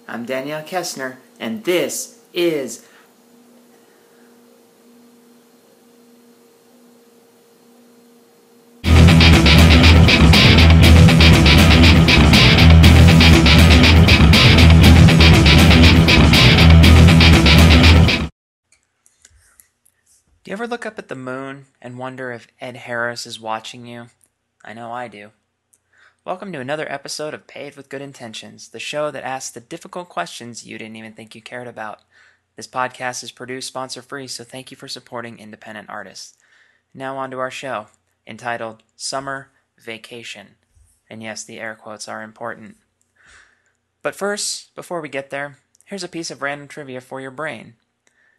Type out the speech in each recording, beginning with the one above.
I'm Danielle Kessner, and this is Do you ever look up at the moon and wonder if Ed Harris is watching you? I know I do. Welcome to another episode of Paved with Good Intentions, the show that asks the difficult questions you didn't even think you cared about. This podcast is produced sponsor-free, so thank you for supporting independent artists. Now on to our show, entitled Summer Vacation. And yes, the air quotes are important. But first, before we get there, here's a piece of random trivia for your brain.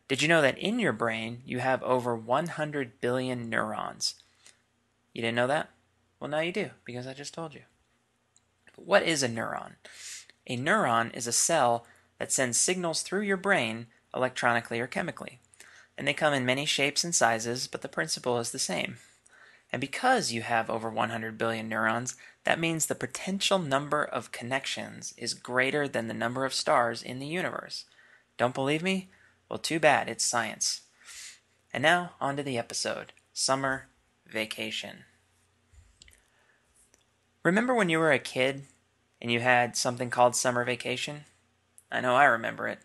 Did you know that in your brain you have over 100 billion neurons? You didn't know that? Well, now you do, because I just told you. But what is a neuron? A neuron is a cell that sends signals through your brain electronically or chemically. And they come in many shapes and sizes, but the principle is the same. And because you have over 100 billion neurons, that means the potential number of connections is greater than the number of stars in the universe. Don't believe me? Well, too bad, it's science. And now, on to the episode, Summer Vacation. Remember when you were a kid and you had something called summer vacation? I know I remember it.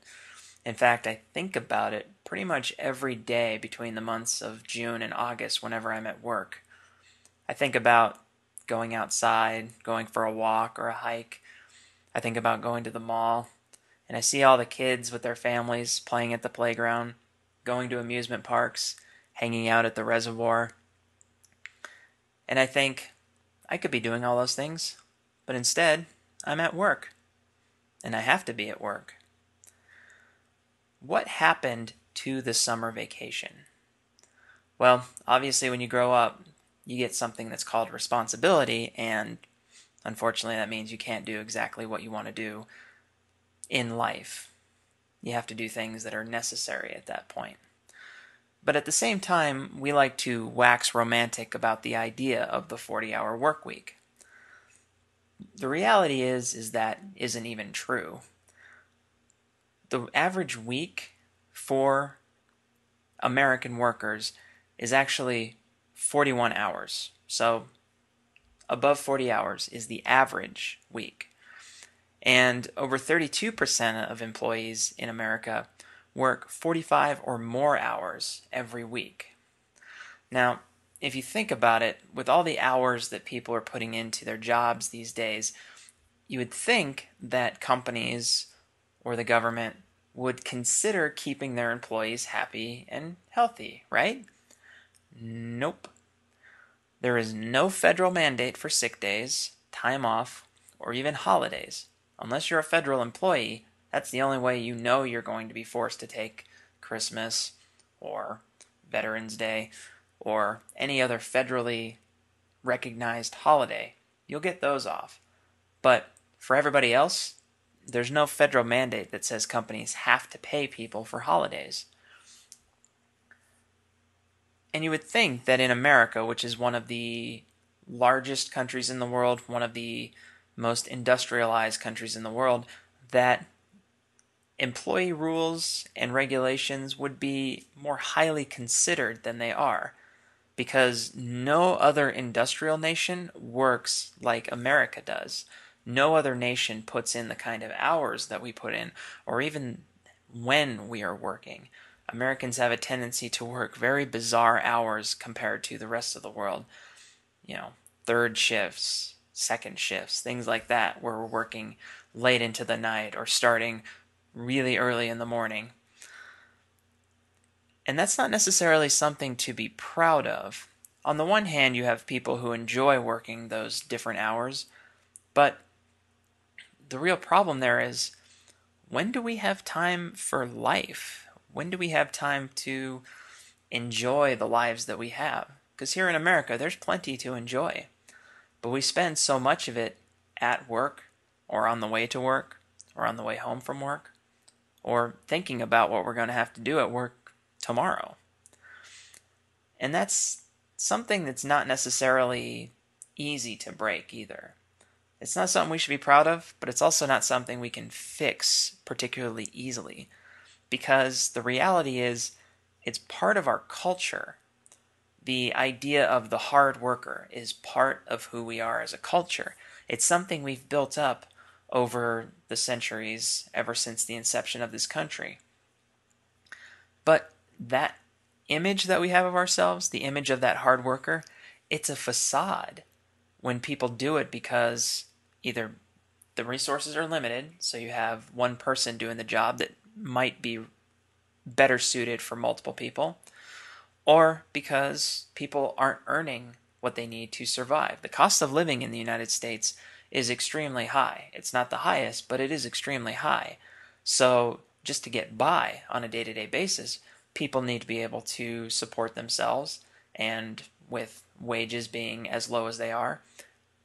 In fact, I think about it pretty much every day between the months of June and August whenever I'm at work. I think about going outside, going for a walk or a hike. I think about going to the mall. And I see all the kids with their families playing at the playground, going to amusement parks, hanging out at the reservoir. And I think, I could be doing all those things, but instead, I'm at work. And I have to be at work. What happened to the summer vacation? Well, obviously when you grow up, you get something that's called responsibility, and unfortunately that means you can't do exactly what you want to do in life. You have to do things that are necessary at that point. But at the same time, we like to wax romantic about the idea of the 40-hour work week. The reality is that isn't even true. The average week for American workers is actually 41 hours. So above 40 hours is the average week. And over 32% of employees in America work 45 or more hours every week. Now, if you think about it, with all the hours that people are putting into their jobs these days, you would think that companies or the government would consider keeping their employees happy and healthy, right? Nope. There is no federal mandate for sick days, time off, or even holidays. Unless you're a federal employee, that's the only way you know you're going to be forced to take Christmas or Veterans Day or any other federally recognized holiday. You'll get those off. But for everybody else, there's no federal mandate that says companies have to pay people for holidays. And you would think that in America, which is one of the largest countries in the world, one of the most industrialized countries in the world, that employee rules and regulations would be more highly considered than they are, because no other industrial nation works like America does. No other nation puts in the kind of hours that we put in, or even when we are working. Americans have a tendency to work very bizarre hours compared to the rest of the world. Third shifts, second shifts, things like that, where we're working late into the night or starting really early in the morning. And that's not necessarily something to be proud of. On the one hand, you have people who enjoy working those different hours, but the real problem there is, when do we have time for life? When do we have time to enjoy the lives that we have? Because here in America, there's plenty to enjoy. But we spend so much of it at work, or on the way to work, or on the way home from work, or thinking about what we're going to have to do at work tomorrow. And that's something that's not necessarily easy to break either. It's not something we should be proud of, but it's also not something we can fix particularly easily, because the reality is it's part of our culture. The idea of the hard worker is part of who we are as a culture. It's something we've built up over the centuries, ever since the inception of this country. But that image that we have of ourselves, the image of that hard worker, it's a facade when people do it because either the resources are limited, so you have one person doing the job that might be better suited for multiple people, or because people aren't earning what they need to survive. The cost of living in the United States is extremely high. It's not the highest, but it is extremely high. So just to get by on a day-to-day basis, people need to be able to support themselves, and with wages being as low as they are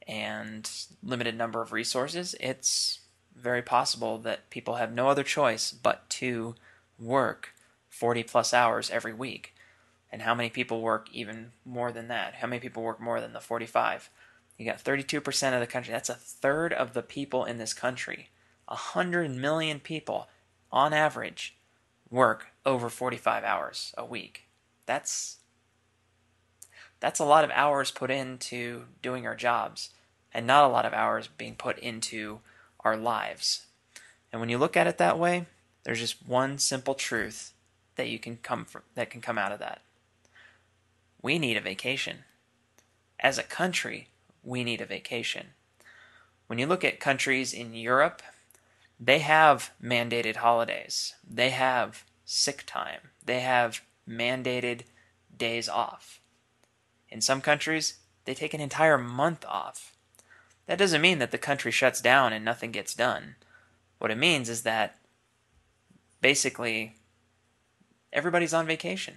and limited number of resources, it's very possible that people have no other choice but to work 40 plus hours every week. And how many people work even more than that? How many people work more than the 45? You got 32% of the country. That's a third of the people in this country. 100 million people, on average, work over 45 hours a week. That's a lot of hours put into doing our jobs, and not a lot of hours being put into our lives. And when you look at it that way, there's just one simple truth that can come out of that. We need a vacation. As a country, we need a vacation. When you look at countries in Europe, they have mandated holidays. They have sick time. They have mandated days off. In some countries, they take an entire month off. That doesn't mean that the country shuts down and nothing gets done. What it means is that basically everybody's on vacation.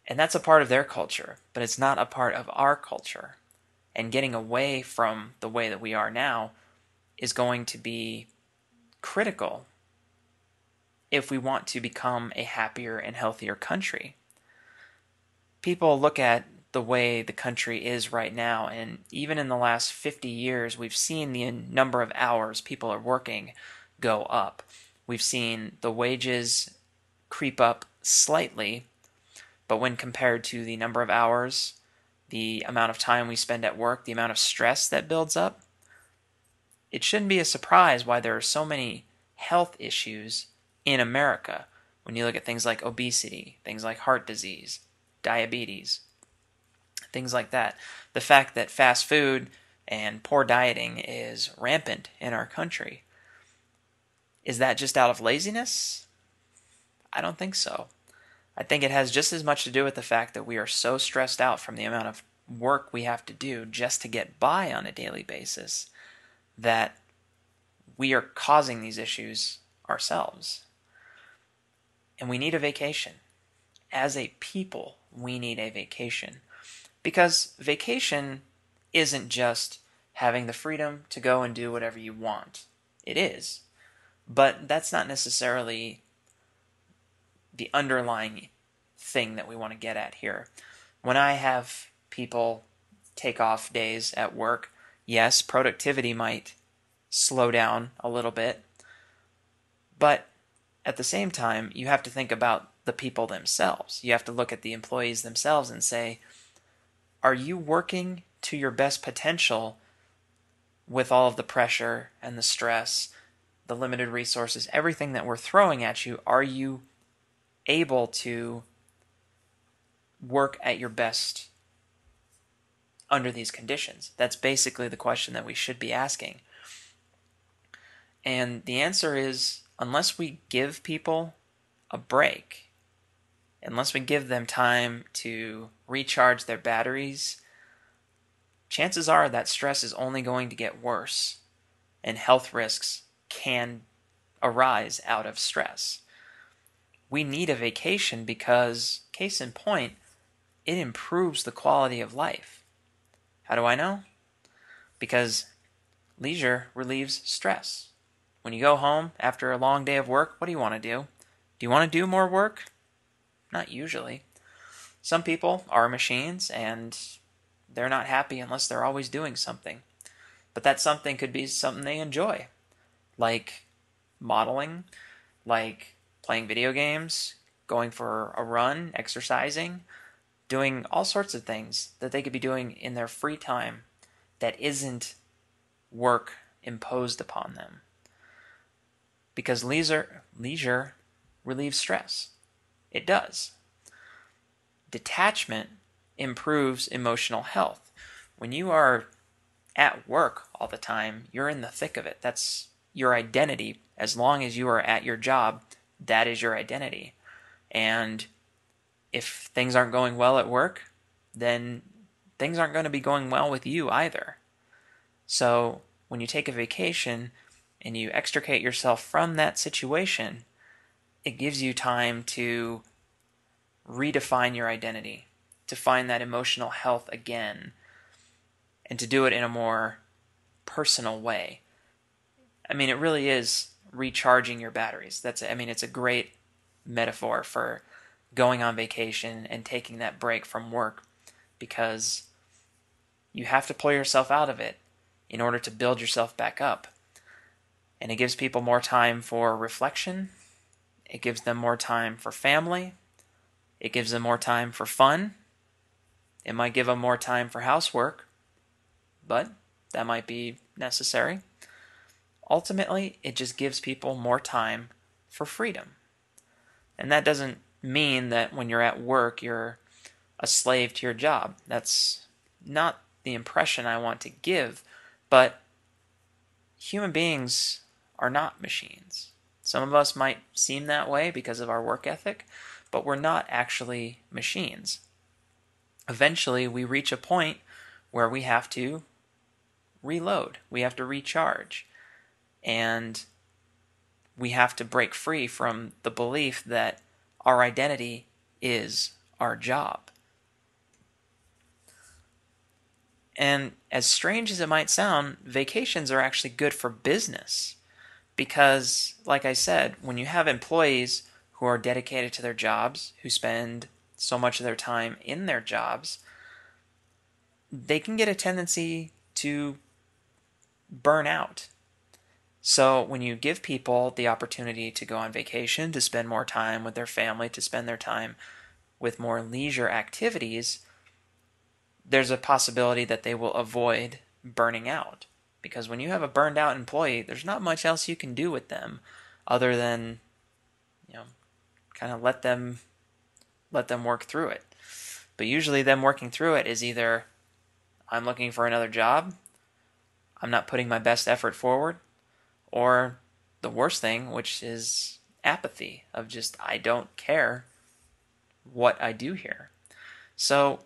And that's a part of their culture, but it's not a part of our culture. And getting away from the way that we are now is going to be critical if we want to become a happier and healthier country. People look at the way the country is right now, and even in the last 50 years, we've seen the number of hours people are working go up. We've seen the wages creep up slightly, but when compared to the number of hours, the amount of time we spend at work, the amount of stress that builds up, it shouldn't be a surprise why there are so many health issues in America when you look at things like obesity, things like heart disease, diabetes, things like that. The fact that fast food and poor dieting is rampant in our country, is that just out of laziness? I don't think so. I think it has just as much to do with the fact that we are so stressed out from the amount of work we have to do just to get by on a daily basis that we are causing these issues ourselves. And we need a vacation. As a people, we need a vacation. Because vacation isn't just having the freedom to go and do whatever you want. It is. But that's not necessarily the underlying thing that we want to get at here. When I have people take off days at work, yes, productivity might slow down a little bit, but at the same time, you have to think about the people themselves. You have to look at the employees themselves and say, are you working to your best potential with all of the pressure and the stress, the limited resources, everything that we're throwing at you? Are you able to work at your best under these conditions? That's basically the question that we should be asking. And the answer is, unless we give people a break, unless we give them time to recharge their batteries, chances are that stress is only going to get worse, and health risks can arise out of stress. We need a vacation because, case in point, it improves the quality of life. How do I know? Because leisure relieves stress. When you go home after a long day of work, what do you want to do? Do you want to do more work? Not usually. Some people are machines and they're not happy unless they're always doing something. But that something could be something they enjoy, like modeling, like playing video games, going for a run, exercising, doing all sorts of things that they could be doing in their free time that isn't work imposed upon them. Because leisure relieves stress. It does. Detachment improves emotional health. When you are at work all the time, you're in the thick of it. That's your identity. As long as you are at your job, that is your identity. And if things aren't going well at work, then things aren't going to be going well with you either. So when you take a vacation and you extricate yourself from that situation, it gives you time to redefine your identity, to find that emotional health again, and to do it in a more personal way. I mean, it really is recharging your batteries. It's a great metaphor for going on vacation and taking that break from work, because you have to pull yourself out of it in order to build yourself back up. And it gives people more time for reflection. It gives them more time for family. It gives them more time for fun. It might give them more time for housework, but that might be necessary. Ultimately, it just gives people more time for freedom. And that doesn't mean that when you're at work, you're a slave to your job. That's not the impression I want to give, but human beings are not machines. Some of us might seem that way because of our work ethic, but we're not actually machines. Eventually, we reach a point where we have to reload, we have to recharge, and we have to break free from the belief that our identity is our job. And as strange as it might sound, vacations are actually good for business. Because, like I said, when you have employees who are dedicated to their jobs, who spend so much of their time in their jobs, they can get a tendency to burn out. So when you give people the opportunity to go on vacation, to spend more time with their family, to spend their time with more leisure activities, there's a possibility that they will avoid burning out. Because when you have a burned out employee, there's not much else you can do with them other than, kind of let them work through it. But usually them working through it is either I'm looking for another job, I'm not putting my best effort forward, or the worst thing, which is apathy of just I don't care what I do here. So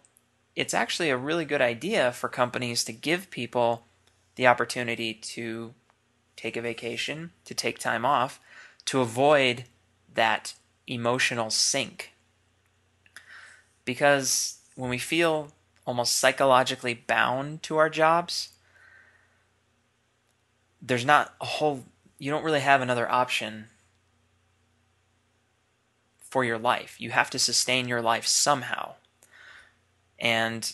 it's actually a really good idea for companies to give people the opportunity to take a vacation, to take time off, to avoid that emotional sink. Because when we feel almost psychologically bound to our jobs, you don't really have another option for your life. You have to sustain your life somehow. And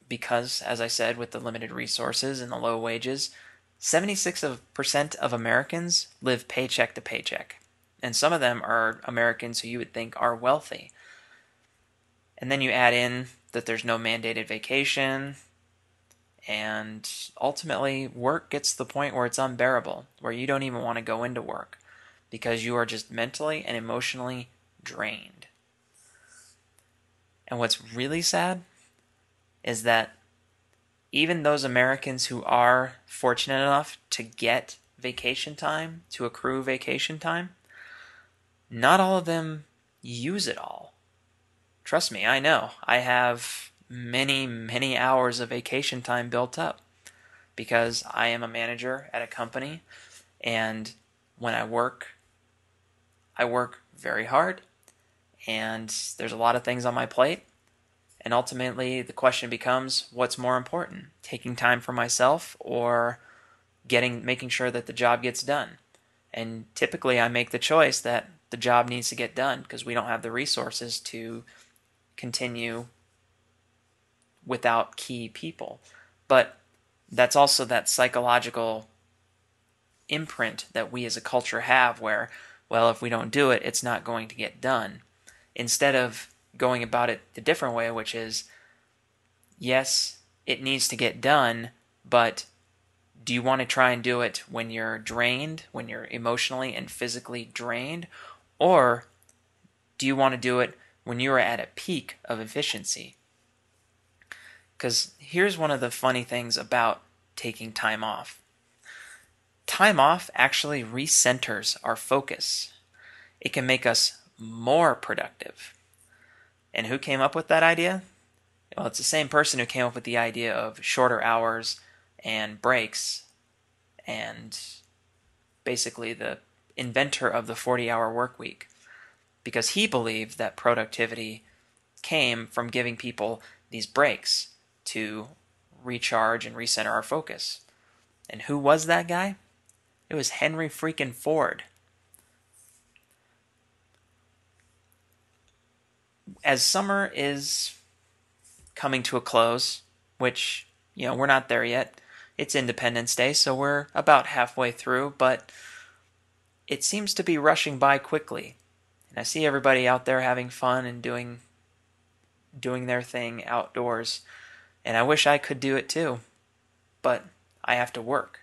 because, as I said, with the limited resources and the low wages, 76% of Americans live paycheck to paycheck. And some of them are Americans who you would think are wealthy. And then you add in that there's no mandated vacation, and ultimately work gets to the point where it's unbearable, where you don't even want to go into work because you are just mentally and emotionally drained. And what's really sad is that even those Americans who are fortunate enough to get vacation time, to accrue vacation time, not all of them use it all. Trust me, I know. I have many, many hours of vacation time built up because I am a manager at a company, and when I work very hard, and there's a lot of things on my plate. And ultimately, the question becomes, what's more important? Taking time for myself or making sure that the job gets done? And typically, I make the choice that the job needs to get done because we don't have the resources to continue without key people. But that's also that psychological imprint that we as a culture have where, well, if we don't do it, it's not going to get done. Instead of going about it the different way, which is, yes, it needs to get done, but do you want to try and do it when you're drained, when you're emotionally and physically drained? Or do you want to do it when you're at a peak of efficiency? Because here's one of the funny things about taking time off. Time off actually recenters our focus. It can make us more productive. And who came up with that idea? Well, it's the same person who came up with the idea of shorter hours and breaks, and basically the inventor of the 40-hour work week, because he believed that productivity came from giving people these breaks to recharge and recenter our focus. And who was that guy? It was Henry freaking Ford. As summer is coming to a close, which, we're not there yet. It's Independence Day, so we're about halfway through, but it seems to be rushing by quickly. And I see everybody out there having fun and doing their thing outdoors, and I wish I could do it too, but I have to work.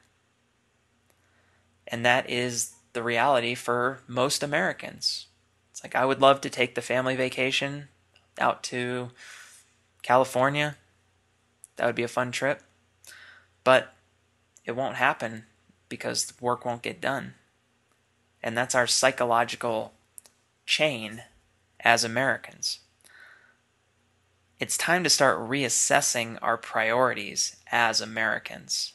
And that is the reality for most Americans. It's like, I would love to take the family vacation out to California. That would be a fun trip. But it won't happen because the work won't get done. And that's our psychological chain as Americans. It's time to start reassessing our priorities as Americans.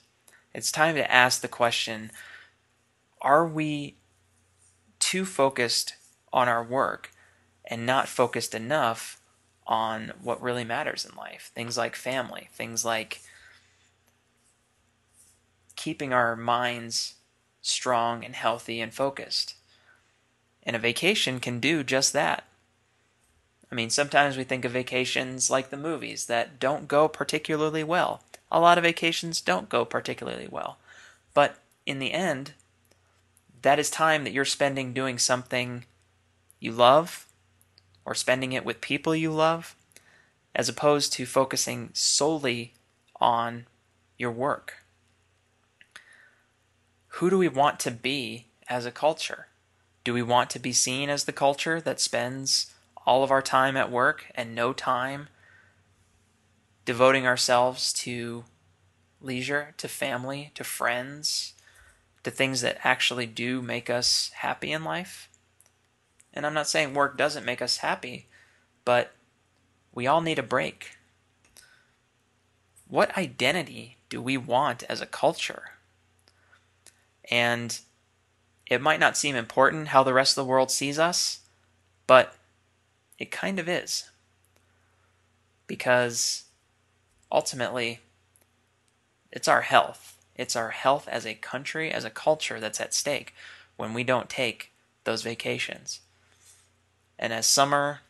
It's time to ask the question, are we too focused on our work and not focused enough on what really matters in life? Things like family, things like keeping our minds strong and healthy and focused. And a vacation can do just that. I mean, sometimes we think of vacations like the movies that don't go particularly well. A lot of vacations don't go particularly well. But in the end, that is time that you're spending doing something you love or spending it with people you love, as opposed to focusing solely on your work. Who do we want to be as a culture? Do we want to be seen as the culture that spends all of our time at work and no time devoting ourselves to leisure, to family, to friends, to things that actually do make us happy in life? And I'm not saying work doesn't make us happy, but we all need a break. What identity do we want as a culture? And it might not seem important how the rest of the world sees us, but it kind of is. Because ultimately, it's our health. It's our health as a country, as a culture that's at stake when we don't take those vacations. And as summer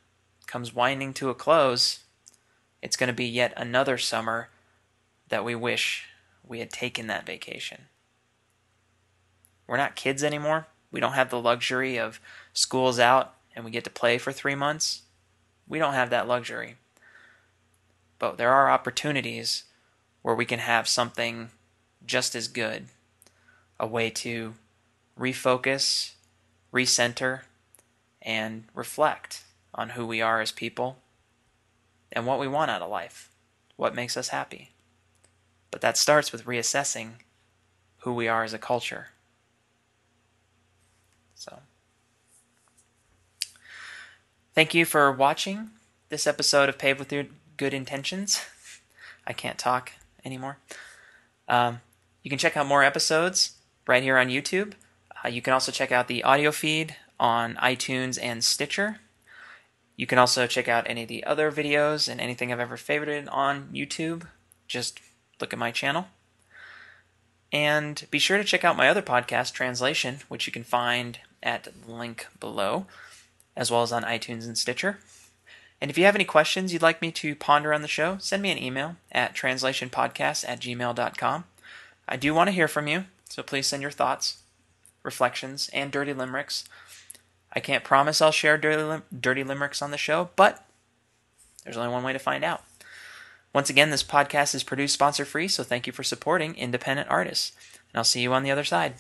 comes winding to a close, it's going to be yet another summer that we wish we had taken that vacation. We're not kids anymore. We don't have the luxury of school's out and we get to play for 3 months. We don't have that luxury. But there are opportunities where we can have something just as good. A way to refocus, recenter, and reflect on who we are as people and what we want out of life, what makes us happy. But that starts with reassessing who we are as a culture. So, thank you for watching this episode of Paved with Good Intentions. I can't talk anymore. You can check out more episodes right here on YouTube. You can also check out the audio feed on iTunes and Stitcher. You can also check out any of the other videos and anything I've ever favorited on YouTube. Just look at my channel. And be sure to check out my other podcast, Translation, which you can find at the link below, as well as on iTunes and Stitcher. And if you have any questions you'd like me to ponder on the show, send me an email at translationpodcast@gmail.com. I do want to hear from you, so please send your thoughts, reflections, and dirty limericks. I can't promise I'll share dirty limericks on the show, but there's only one way to find out. Once again, this podcast is produced sponsor-free, so thank you for supporting independent artists. And I'll see you on the other side.